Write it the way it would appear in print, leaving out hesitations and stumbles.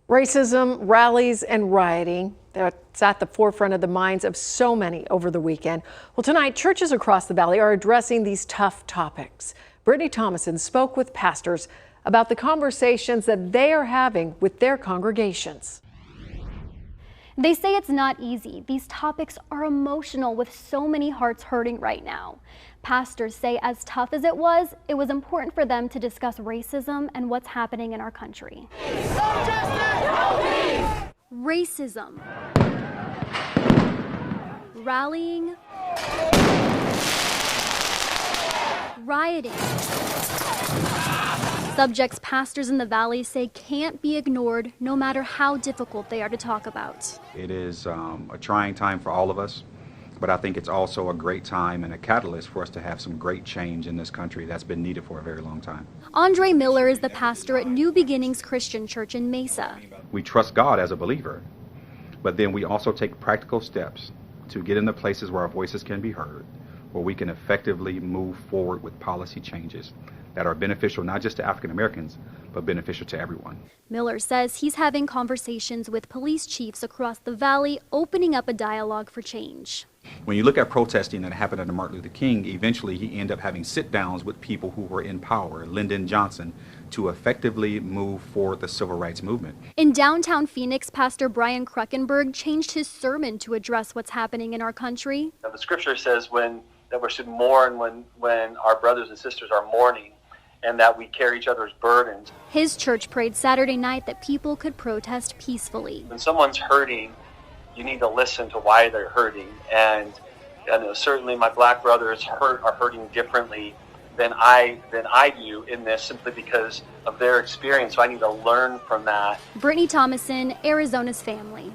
Racism, rallies, and rioting, that's at the forefront of the minds of so many over the weekend. Well, tonight, churches across the valley are addressing these tough topics. Brittany Thomason spoke with pastors about the conversations that they are having with their congregations. They say it's not easy. These topics are emotional with so many hearts hurting right now. Pastors say as tough as it was important for them to discuss racism and what's happening in our country. Racism. Rallying. Rioting. Subjects pastors in the valley say can't be ignored no matter how difficult they are to talk about. It is a trying time for all of us, but I think it's also a great time and a catalyst for us to have some great change in this country that's been needed for a very long time. Andre Miller is the pastor at New Beginnings Christian Church in Mesa. We trust God as a believer, but then we also take practical steps to get in the places where our voices can be heard, where we can effectively move forward with policy changes that are beneficial not just to African Americans, but beneficial to everyone. Miller says he's having conversations with police chiefs across the valley, opening up a dialogue for change. When you look at protesting that happened under Martin Luther King, eventually he ended up having sit-downs with people who were in power, Lyndon Johnson, to effectively move forward the civil rights movement. In downtown Phoenix, Pastor Brian Kruckenberg changed his sermon to address what's happening in our country. Now, the scripture says that we should mourn when our brothers and sisters are mourning, and that we carry each other's burdens. His church prayed Saturday night that people could protest peacefully. When someone's hurting, you need to listen to why they're hurting. And certainly my black brothers are hurting differently than I do in this, simply because of their experience. So I need to learn from that. Brittany Thomason, Arizona's Family.